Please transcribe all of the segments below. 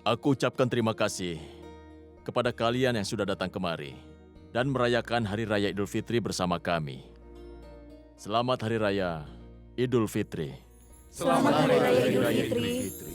Aku ucapkan terima kasih kepada kalian yang sudah datang kemari dan merayakan Hari Raya Idul Fitri bersama kami. Selamat Hari Raya Idul Fitri. Selamat Hari Raya Idul Fitri.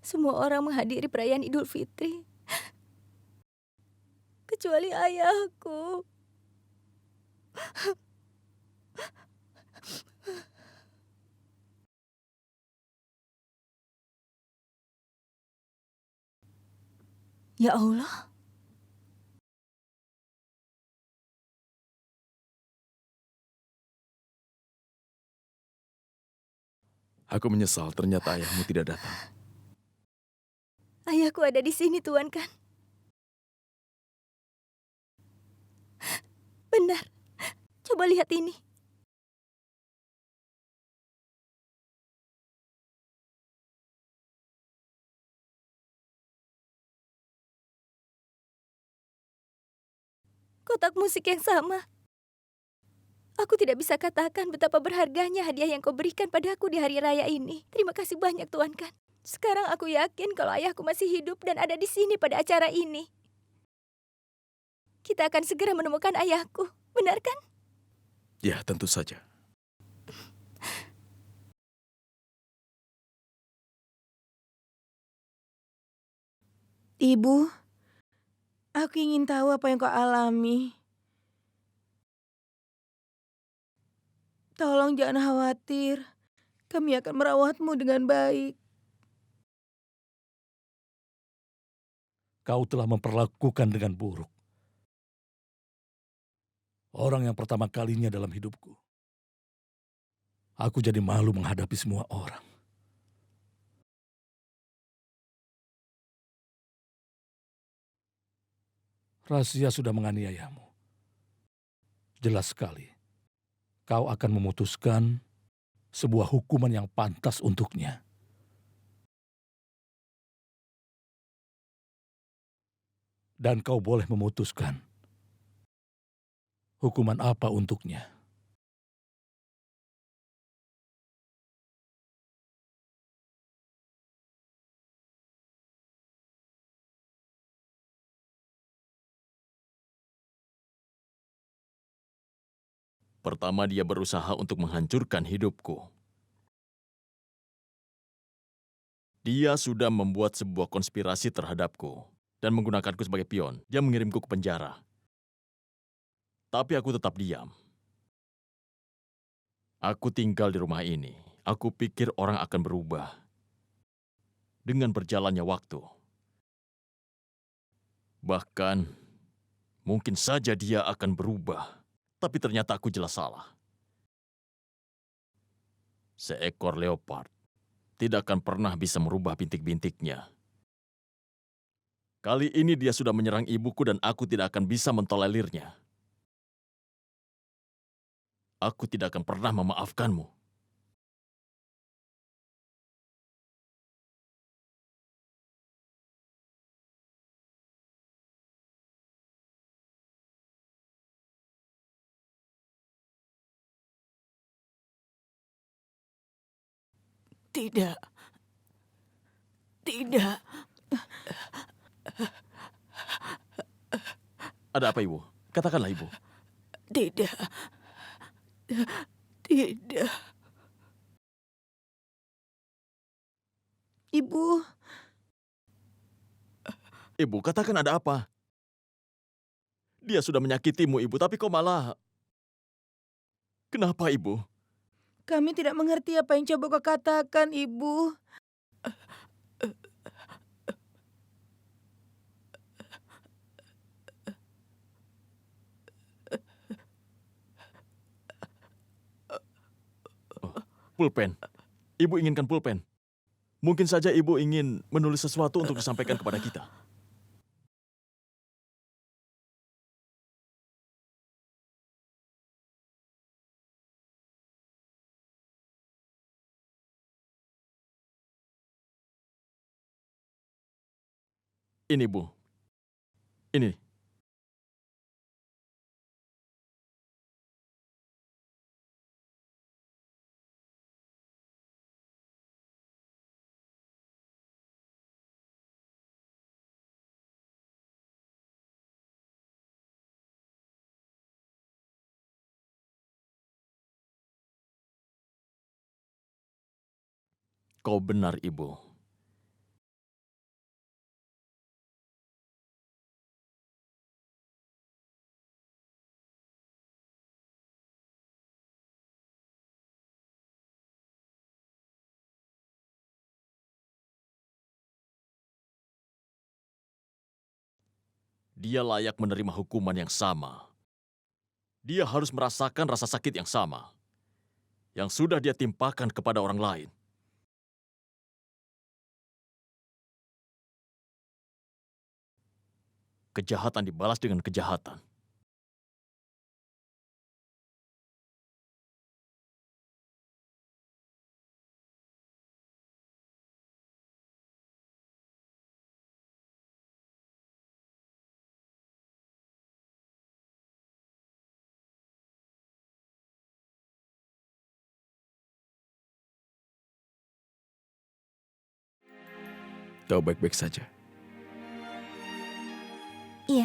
Semua orang menghadiri perayaan Idul Fitri, kecuali ayahku. Ya Allah, Aku menyesal ternyata ayahmu tidak datang. ayahku ada di sini, Tuan Kan. Benar, coba lihat ini. Kotak musik yang sama. Aku tidak bisa katakan betapa berharganya hadiah yang kau berikan padaku di hari raya ini. Terima kasih banyak, Tuan Kan. Sekarang aku yakin kalau ayahku masih hidup dan ada di sini pada acara ini. Kita akan segera menemukan ayahku, benar kan? Ya, tentu saja. Ibu, aku ingin tahu apa yang kau alami. Tolong jangan khawatir, kami akan merawatmu dengan baik. Kau telah memperlakukan dengan buruk orang yang pertama kalinya dalam hidupku. Aku jadi malu menghadapi semua orang. Rahasia sudah menganiayamu. Jelas sekali, kau akan memutuskan sebuah hukuman yang pantas untuknya. Dan kau boleh memutuskan hukuman apa untuknya. Pertama, dia berusaha untuk menghancurkan hidupku. Dia sudah membuat sebuah konspirasi terhadapku dan menggunakanku sebagai pion. Dia mengirimku ke penjara. Tapi aku tetap diam. Aku tinggal di rumah ini. Aku pikir orang akan berubah dengan berjalannya waktu. Bahkan, mungkin saja dia akan berubah. Tapi ternyata aku jelas salah. Seekor leopard tidak akan pernah bisa merubah bintik-bintiknya. Kali ini dia sudah menyerang ibuku dan aku tidak akan bisa mentolelirnya. Aku tidak akan pernah memaafkanmu. Tidak. Tidak. Ada apa, Ibu? Katakanlah, Ibu. Tidak. Tidak. Ibu, Ibu, katakan ada apa? Dia sudah menyakitimu, Ibu, tapi kau malah... Kenapa, Ibu? kami tidak mengerti apa yang coba kau katakan, Ibu. Pulpen. Ibu inginkan pulpen. Mungkin saja Ibu ingin menulis sesuatu untuk disampaikan kepada kita. Ini, Bu. Ini. Kau benar, Ibu. Dia layak menerima hukuman yang sama. Dia harus merasakan rasa sakit yang sama yang sudah dia timpakan kepada orang lain. Kejahatan dibalas dengan kejahatan. Kau baik-baik saja. Iya,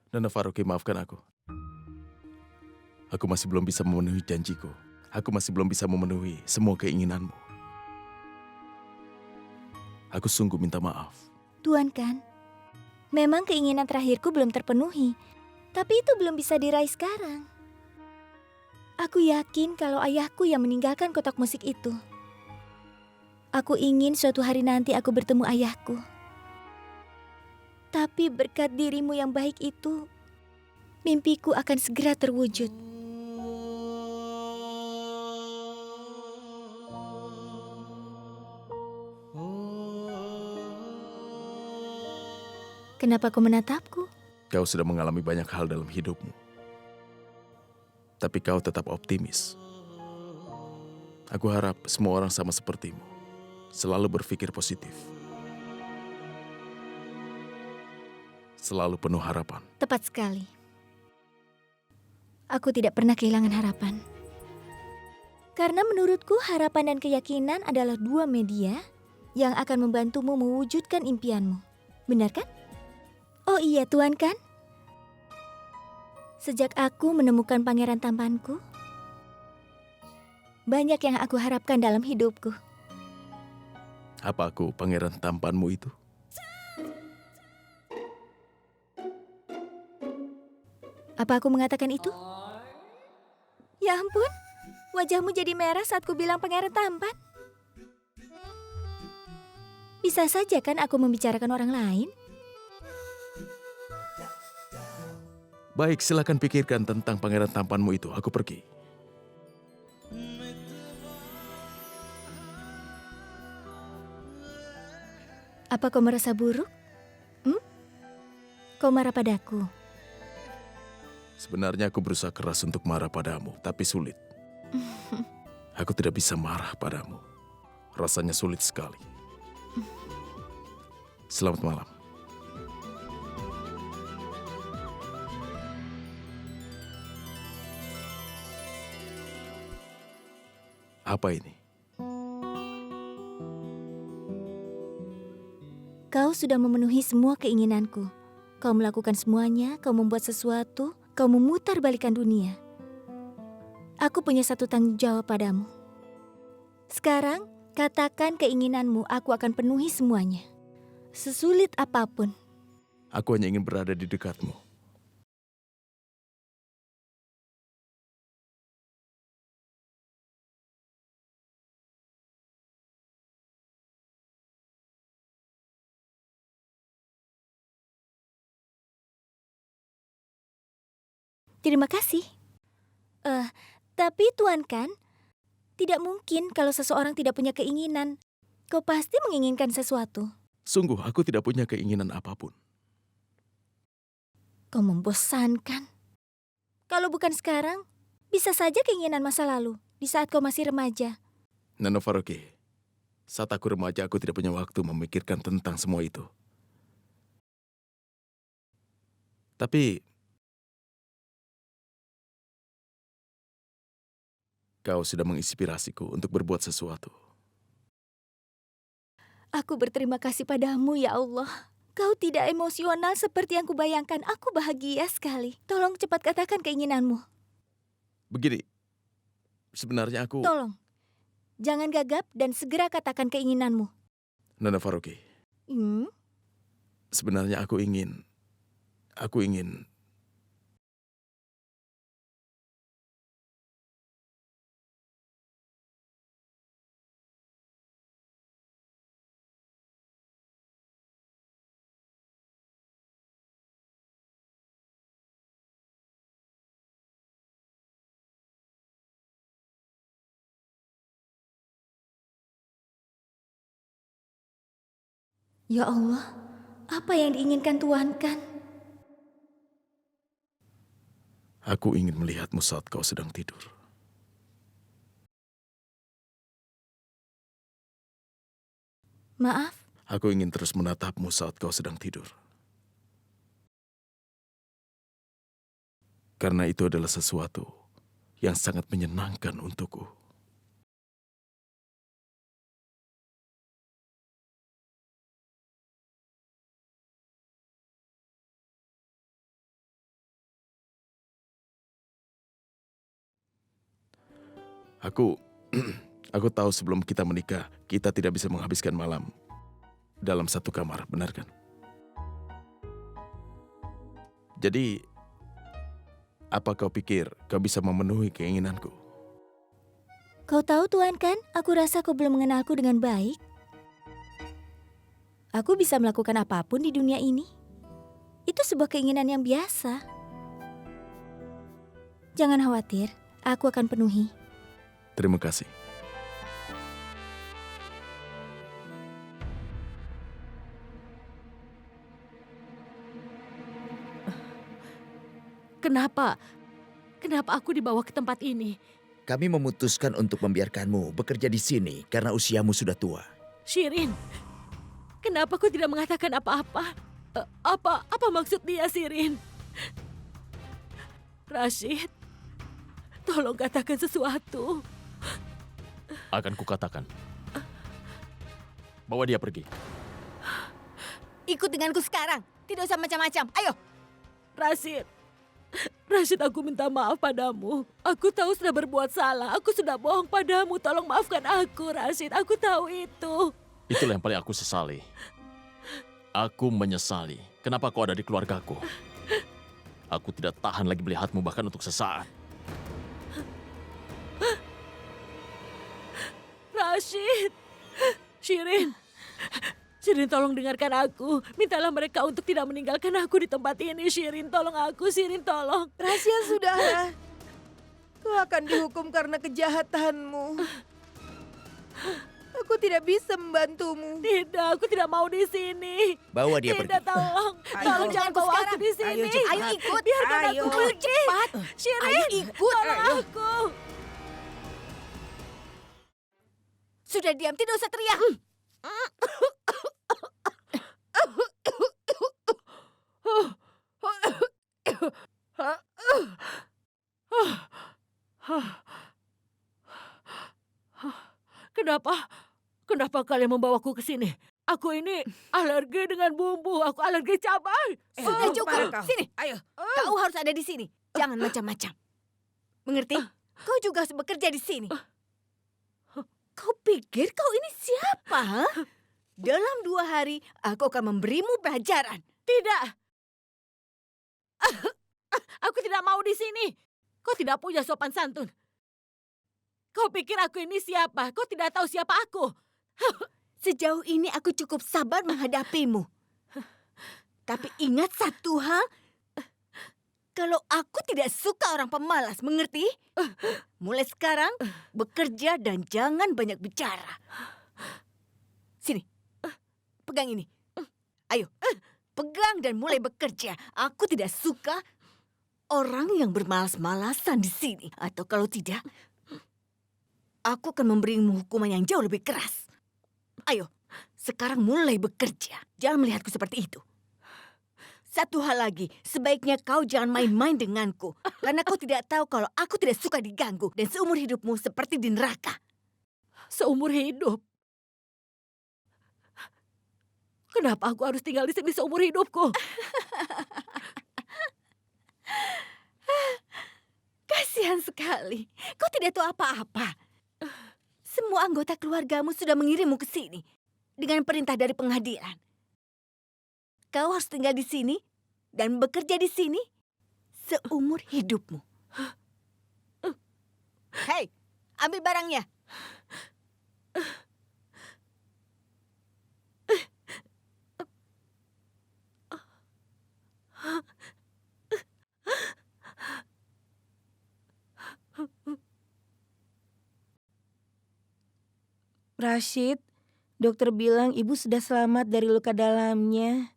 Nona Faruqi, maafkan aku. Aku masih belum bisa memenuhi janjiku. Aku masih belum bisa memenuhi semua keinginanmu. Aku sungguh minta maaf. Tuan Kan. Memang keinginan terakhirku belum terpenuhi. Tapi itu belum bisa diraih sekarang. Aku yakin kalau ayahku yang meninggalkan kotak musik itu. Aku ingin suatu hari nanti aku bertemu ayahku. Tapi berkat dirimu yang baik itu, mimpiku akan segera terwujud. Kenapa kau menatapku? Kau sudah mengalami banyak hal dalam hidupmu. Tapi kau tetap optimis. Aku harap semua orang sama sepertimu. Selalu berpikir positif. Selalu penuh harapan. Tepat sekali. Aku tidak pernah kehilangan harapan. Karena menurutku harapan dan keyakinan adalah dua media yang akan membantumu mewujudkan impianmu. Benar kan? Oh iya, Tuan kan? Sejak aku menemukan pangeran tampanku, banyak yang aku harapkan dalam hidupku. Apa aku pangeran tampanmu itu? Apa aku mengatakan itu? Ya ampun, wajahmu jadi merah saat ku bilang pangeran tampan. Bisa saja kan aku membicarakan orang lain? Baik, silakan pikirkan tentang pangeran tampanmu itu. Aku pergi. Apa kau merasa buruk? Kau marah padaku? Sebenarnya aku berusaha keras untuk marah padamu, tapi sulit. Aku tidak bisa marah padamu. Rasanya sulit sekali. Selamat malam. Apa ini? Kau sudah memenuhi semua keinginanku. Kau melakukan semuanya, kau membuat sesuatu, kau memutar balikan dunia. Aku punya satu tanggung jawab padamu. Sekarang, katakan keinginanmu, aku akan penuhi semuanya. Sesulit apapun. Aku hanya ingin berada di dekatmu. Terima kasih. Tapi Tuan kan, tidak mungkin kalau seseorang tidak punya keinginan. Kau pasti menginginkan sesuatu. Sungguh, aku tidak punya keinginan apapun. Kau membosankan. Kalau bukan sekarang, bisa saja keinginan masa lalu, di saat kau masih remaja. Nana Faroki, saat aku remaja aku tidak punya waktu memikirkan tentang semua itu. Tapi kau sudah menginspirasiku untuk berbuat sesuatu. Aku berterima kasih padamu, ya Allah. Kau tidak emosional seperti yang kubayangkan. Aku bahagia sekali. Tolong cepat katakan keinginanmu. Begini, sebenarnya aku... Tolong, jangan gagap dan segera katakan keinginanmu. Nana Faroki, sebenarnya aku ingin... Ya Allah, apa yang diinginkan Tuhan kan? Aku ingin melihatmu saat kau sedang tidur. Maaf, Aku ingin terus menatapmu saat kau sedang tidur. Karena itu adalah sesuatu yang sangat menyenangkan untukku. Aku tahu sebelum kita menikah, kita tidak bisa menghabiskan malam dalam satu kamar, benar kan? Jadi, apa kau pikir kau bisa memenuhi keinginanku? kau tahu Tuhan kan, aku rasa kau belum mengenalku dengan baik. Aku bisa melakukan apapun di dunia ini. Itu sebuah keinginan yang biasa. Jangan khawatir, aku akan penuhi. Terima kasih. Kenapa? Kenapa aku dibawa ke tempat ini? kami memutuskan untuk membiarkanmu bekerja di sini karena usiamu sudah tua. Shirin, kenapa kau tidak mengatakan apa-apa? Apa maksud dia, Shirin? Rashid, tolong katakan sesuatu. Akan kukatakan. Bawa dia pergi. Ikut denganku sekarang. Tidak usah macam-macam. Ayo. Rashid, aku minta maaf padamu. Aku tahu sudah berbuat salah. Aku sudah bohong padamu. Tolong maafkan aku, Rashid. Aku tahu itu. Itulah yang paling aku sesali. Aku menyesali. Kenapa kau ada di keluargaku? Aku tidak tahan lagi melihatmu bahkan untuk sesaat. Rashid. Shirin, tolong dengarkan aku. Mintalah mereka untuk tidak meninggalkan aku di tempat ini, Shirin. Tolong aku, Shirin, tolong. Rahasia sudahlah. Kau akan dihukum karena kejahatanmu. Aku tidak bisa membantumu. Tidak, aku tidak mau di sini. Bawa dia Tidak, pergi. tolong. Ayo. Tolong jangan bawa aku di sini. Ayo, cepat. Ayo ikut. Biarkan Ayo. aku pergi. Cepat. Shirin, Ayo ikut. tolong Ayo. aku. Sudah diam. Tidak usah teriak. Kenapa kalian membawaku ke sini? Aku ini alergi dengan bumbu. Aku alergi cabai. Sudah cukup. Para kau. Sini. Ayo. Kau harus ada di sini. Jangan macam-macam. Mengerti? Kau juga harus bekerja di sini. Kau pikir kau ini siapa? Ha? Dalam 2 hari, aku akan memberimu pelajaran. Tidak. Aku tidak mau di sini. Kau tidak punya sopan santun. Kau pikir aku ini siapa? Kau tidak tahu siapa aku. Sejauh ini aku cukup sabar menghadapimu. Tapi ingat satu hal. Kalau aku tidak suka orang pemalas, mengerti? Mulai sekarang, bekerja dan jangan banyak bicara. Sini, pegang ini. Ayo, pegang dan mulai bekerja. Aku tidak suka orang yang bermalas-malasan di sini. Atau kalau tidak, aku akan memberimu hukuman yang jauh lebih keras. Ayo, sekarang mulai bekerja. Jangan melihatku seperti itu. Satu hal lagi, sebaiknya kau jangan main-main denganku. Karena kau tidak tahu kalau aku tidak suka diganggu. Dan seumur hidupmu seperti di neraka. Seumur hidup. Kenapa aku harus tinggal di sini seumur hidupku? Kasihan sekali. Kau tidak tahu apa-apa. Semua anggota keluargamu sudah mengirimmu ke sini. Dengan perintah dari pengadilan. Kau harus tinggal di sini dan bekerja di sini seumur hidupmu. Hei, ambil barangnya. Rashid, dokter bilang ibu sudah selamat dari luka dalamnya.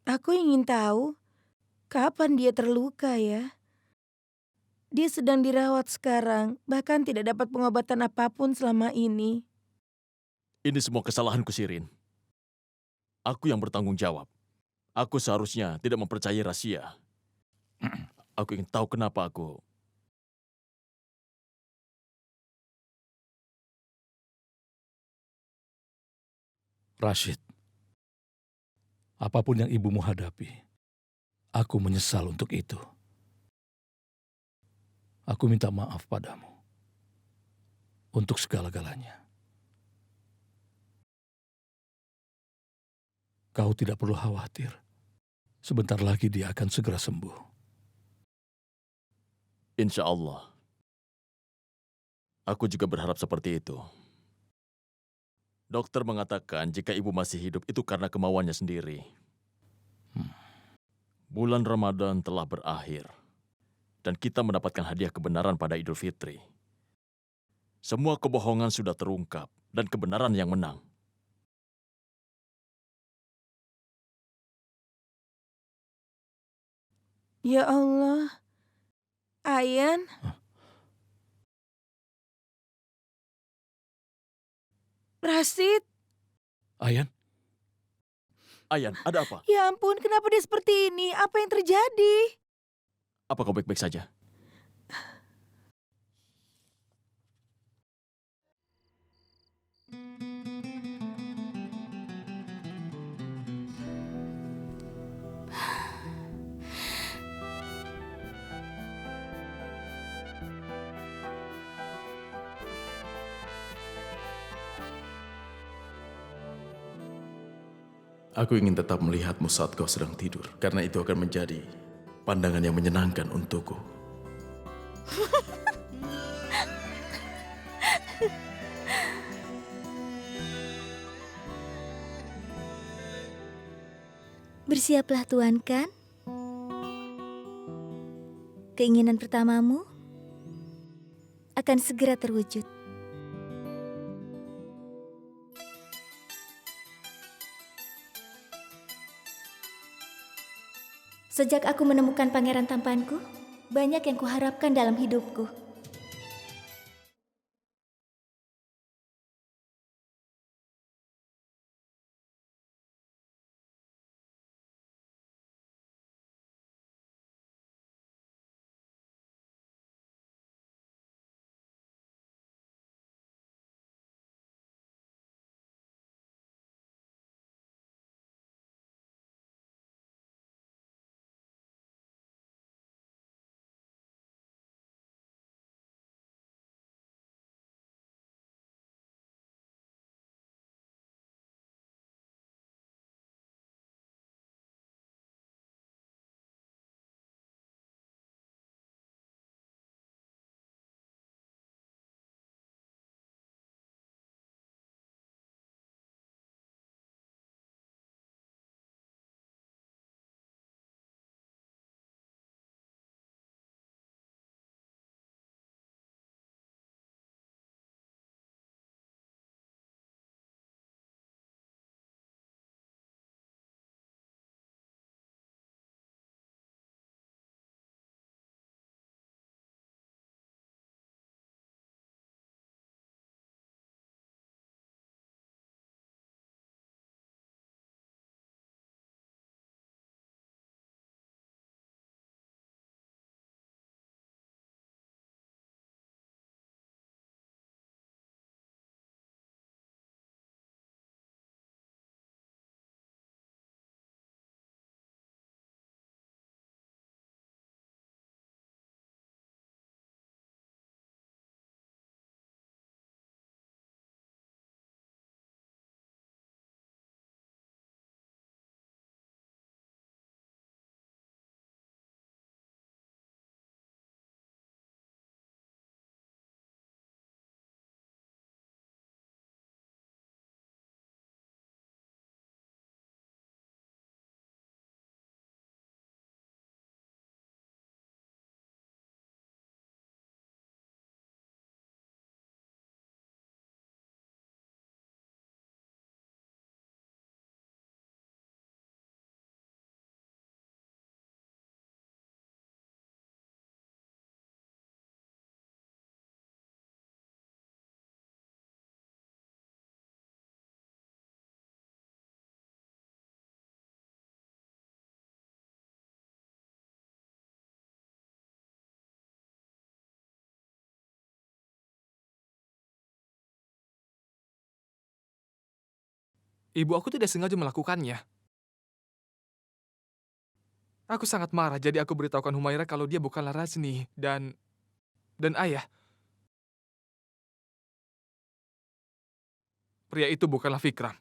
Aku ingin tahu kapan dia terluka ya. Dia sedang dirawat sekarang, bahkan tidak dapat pengobatan apapun selama ini. Ini semua kesalahanku, Shirin. Aku yang bertanggung jawab. Aku seharusnya tidak mempercayai rahasia. Aku ingin tahu kenapa aku... Rashid, apapun yang ibumu hadapi, aku menyesal untuk itu. Aku minta maaf padamu untuk segala-galanya. Kau tidak perlu khawatir. Sebentar lagi dia akan segera sembuh. Insya Allah. Aku juga berharap seperti itu. Dokter mengatakan jika ibu masih hidup itu karena kemauannya sendiri. Bulan Ramadan telah berakhir. Dan kita mendapatkan hadiah kebenaran pada Idul Fitri. Semua kebohongan sudah terungkap dan kebenaran yang menang. Ya Allah, Ayan, Rashid, Ayan, Ayan, ada apa? ya ampun kenapa dia seperti ini? Apa yang terjadi? Apa kau baik-baik saja? Aku ingin tetap melihatmu saat kau sedang tidur, karena itu akan menjadi pandangan yang menyenangkan untukku. Bersiaplah Tuan Kan. Keinginan pertamamu akan segera terwujud. Sejak aku menemukan pangeran tampanku, banyak yang kuharapkan dalam hidupku. Ibu aku tidak sengaja melakukannya. Aku sangat marah, jadi aku beritahukan Humaira kalau dia bukanlah Razni dan ayah. Pria itu bukanlah Vikram.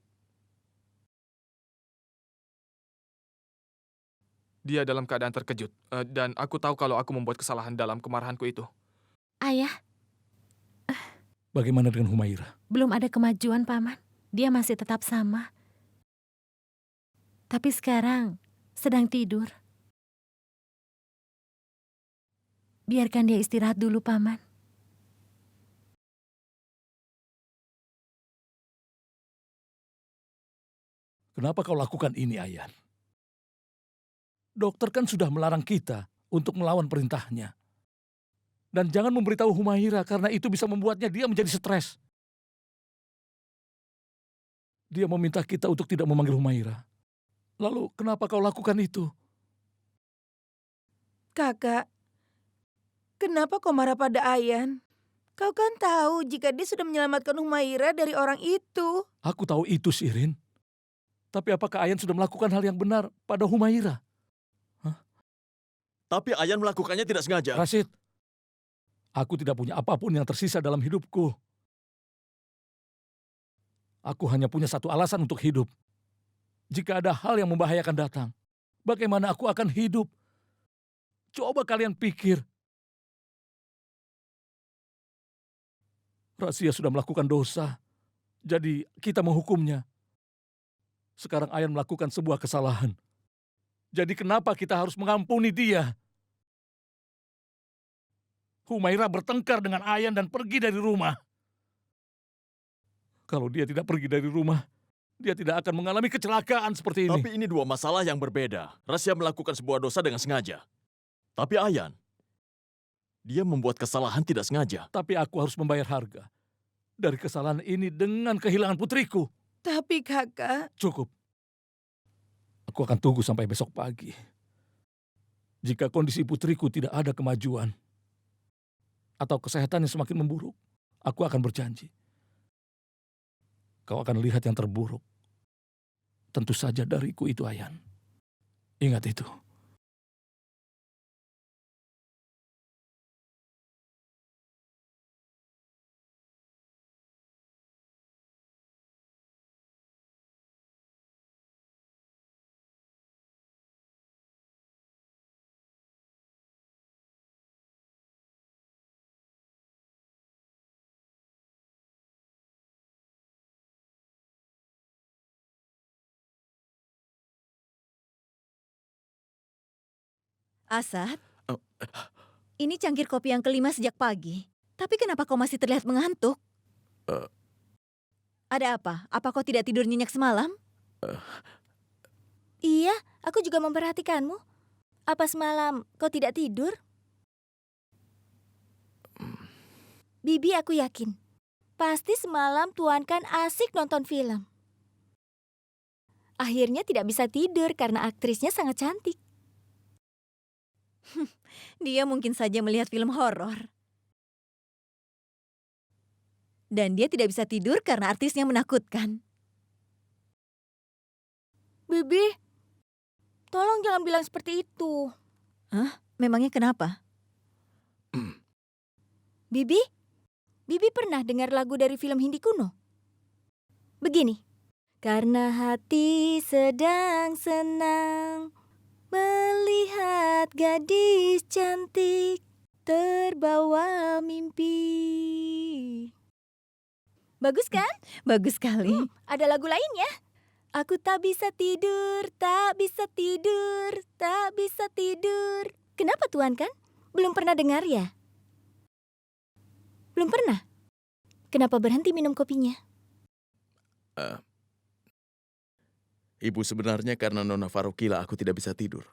Dia dalam keadaan terkejut, dan aku tahu kalau aku membuat kesalahan dalam kemarahanku itu. Ayah, bagaimana dengan Humaira? belum ada kemajuan, Paman. Dia masih tetap sama. Tapi sekarang sedang tidur. Biarkan dia istirahat dulu, Paman. Kenapa kau lakukan ini, Ayan? Dokter kan sudah melarang kita untuk melawan perintahnya. Dan jangan memberitahu Humaira karena itu bisa membuatnya dia menjadi stres. Dia meminta kita untuk tidak memanggil Humaira. Lalu kenapa kau lakukan itu? Kakak, kenapa kau marah pada Ayan? Kau kan tahu jika dia sudah menyelamatkan Humaira dari orang itu. Aku tahu itu, Shirin. Tapi apakah Ayan sudah melakukan hal yang benar pada Humaira? Tapi Ayan melakukannya tidak sengaja. Rashid, aku tidak punya apapun yang tersisa dalam hidupku. Aku hanya punya satu alasan untuk hidup. Jika ada hal yang membahayakan datang, bagaimana aku akan hidup? Coba kalian pikir. Razia sudah melakukan dosa, jadi kita menghukumnya. Sekarang Ayan melakukan sebuah kesalahan. Jadi kenapa kita harus mengampuni dia? Humaira bertengkar dengan Ayan dan pergi dari rumah. Kalau dia tidak pergi dari rumah, dia tidak akan mengalami kecelakaan seperti ini. Tapi ini dua masalah yang berbeda. Razia melakukan sebuah dosa dengan sengaja. Tapi Ayan, dia membuat kesalahan tidak sengaja. Tapi aku harus membayar harga dari kesalahan ini dengan kehilangan putriku. Tapi kakak, Cukup. Aku akan tunggu sampai besok pagi. Jika kondisi putriku tidak ada kemajuan, atau kesehatannya semakin memburuk, aku akan berjanji. Kau akan lihat yang terburuk. Tentu saja dariku itu, Ayan. Ingat itu. Asad, Oh. ini cangkir kopi yang kelima sejak pagi. Tapi kenapa kau masih terlihat mengantuk? Eh. Ada apa? Apa kau tidak tidur nyenyak semalam? Iya, aku juga memperhatikanmu. Apa semalam kau tidak tidur? Bibi, aku yakin. Pasti semalam Tuan kan asik nonton film. Akhirnya tidak bisa tidur karena aktrisnya sangat cantik. Dia mungkin saja melihat film horor. Dan dia tidak bisa tidur karena artisnya menakutkan. Bibi, tolong jangan bilang seperti itu. Memangnya kenapa? Bibi, Bibi pernah dengar lagu dari film Hindi kuno? Begini. Karena hati sedang senang melihat gadis cantik terbawa mimpi. Bagus kan? Bagus sekali. Ada lagu lainnya. Aku tak bisa tidur, tak bisa tidur, tak bisa tidur. Kenapa Tuan kan? Belum pernah dengar ya? Belum pernah? Kenapa berhenti minum kopinya? Ibu, sebenarnya karena Nona Farokila aku tidak bisa tidur.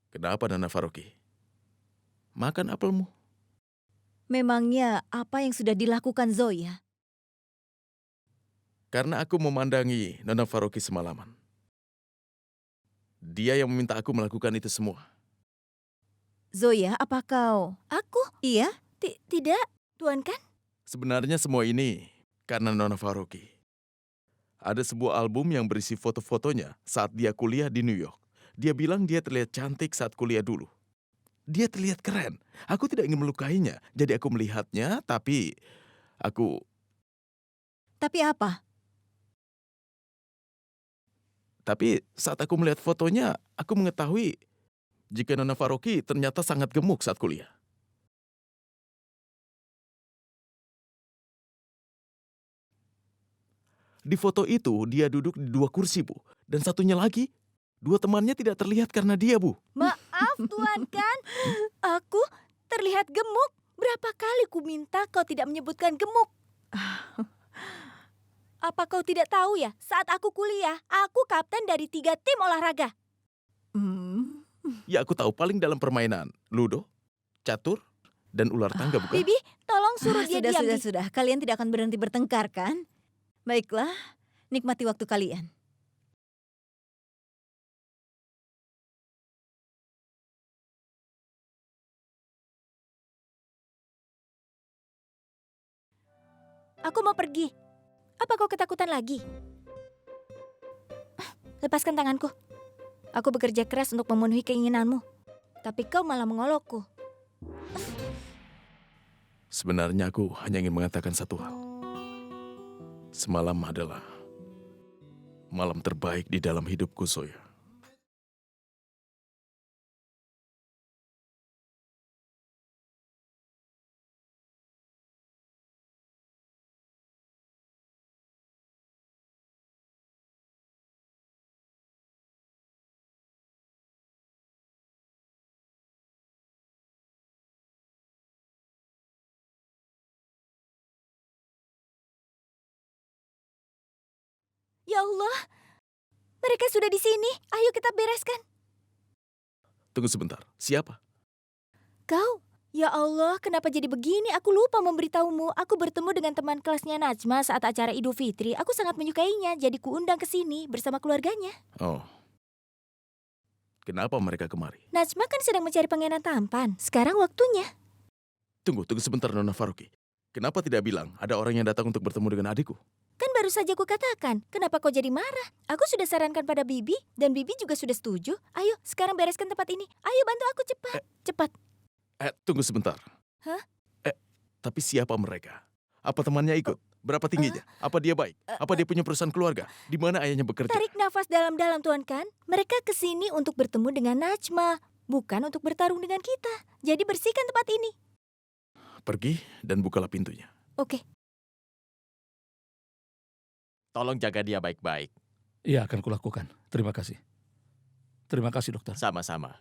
Kenapa, Nona Faroki? Makan apelmu. Memangnya apa yang sudah dilakukan Zoya? Karena aku memandangi Nona Faroki semalaman. Dia yang meminta aku melakukan itu semua. Zoya, apa kau? Aku? Iya? Tidak, Tuan kan? Sebenarnya semua ini karena Nona Faroki. Ada sebuah album yang berisi foto-fotonya saat dia kuliah di New York. Dia bilang dia terlihat cantik saat kuliah dulu. Dia terlihat keren. Aku tidak ingin melukainya, jadi aku melihatnya, tapi aku... Tapi apa? Tapi saat aku melihat fotonya, aku mengetahui jika Nona Faroki ternyata sangat gemuk saat kuliah. Di foto itu, dia duduk di 2 kursi, Bu. Dan satunya lagi, 2 temannya tidak terlihat karena dia, Bu. Maaf Tuan kan, aku terlihat gemuk. Berapa kali ku minta kau tidak menyebutkan gemuk? Apa kau tidak tahu ya, saat aku kuliah, aku kapten dari 3 tim olahraga. Ya aku tahu paling dalam permainan. Ludo, catur, dan ular tangga bukan? Bibi, tolong suruh dia diam. Bi. Sudah. Kalian tidak akan berhenti bertengkar, kan? Baiklah, nikmati waktu kalian. Aku mau pergi. Apa kau ketakutan lagi? Lepaskan tanganku. Aku bekerja keras untuk memenuhi keinginanmu. Tapi kau malah mengolokku. Sebenarnya aku hanya ingin mengatakan satu hal. Semalam adalah malam terbaik di dalam hidupku, Zoya. Ya Allah, mereka sudah di sini. Ayo kita bereskan. Tunggu sebentar, siapa? Kau? Ya Allah, kenapa jadi begini? Aku lupa memberitahumu. Aku bertemu dengan teman kelasnya Najma saat acara Idul Fitri. Aku sangat menyukainya, jadi kuundang ke sini bersama keluarganya. Oh. Kenapa mereka kemari? Najma kan sedang mencari pangeran tampan. Sekarang waktunya. Tunggu sebentar, Nona Faruqi. Kenapa tidak bilang ada orang yang datang untuk bertemu dengan adikku? Kan baru saja aku katakan, kenapa kau jadi marah? Aku sudah sarankan pada Bibi, dan Bibi juga sudah setuju. Ayo, sekarang bereskan tempat ini. Ayo bantu aku cepat. Cepat. Tunggu sebentar. Hah? Tapi siapa mereka? Apa temannya ikut? Berapa tingginya? Apa dia baik? Apa dia punya perusahaan keluarga? Di mana ayahnya bekerja? Tarik nafas dalam-dalam, Tuan Kan. Mereka kesini untuk bertemu dengan Najma, bukan untuk bertarung dengan kita. Jadi bersihkan tempat ini. Pergi dan bukalah pintunya. Oke. Tolong jaga dia baik-baik. Iya, akan kulakukan. Terima kasih. Terima kasih, dokter. Sama-sama.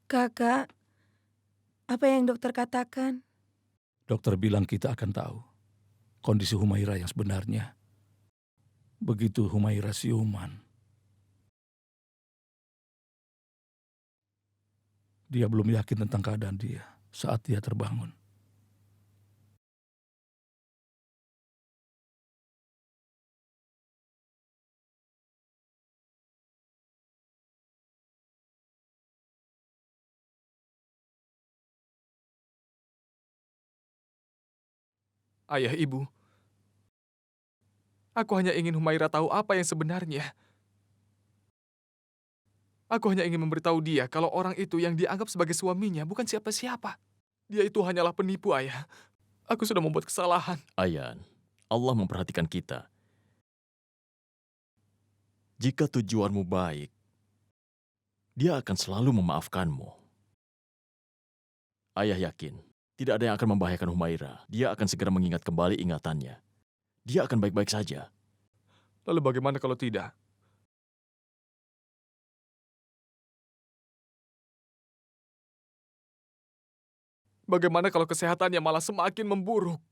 Kakak, apa yang dokter katakan? Dokter bilang kita akan tahu kondisi Humaira yang sebenarnya. Begitu Humaira siuman, dia belum yakin tentang keadaan dia saat dia terbangun. Ayah, Ibu. Aku hanya ingin Humaira tahu apa yang sebenarnya. Aku hanya ingin memberitahu dia kalau orang itu yang dianggap sebagai suaminya bukan siapa-siapa. Dia itu hanyalah penipu, Ayah. Aku sudah membuat kesalahan. Ayan, Allah memperhatikan kita. Jika tujuanmu baik, Dia akan selalu memaafkanmu. Ayah yakin, tidak ada yang akan membahayakan Humaira. Dia akan segera mengingat kembali ingatannya. Dia akan baik-baik saja. Lalu bagaimana kalau tidak? Bagaimana kalau kesehatannya malah semakin memburuk?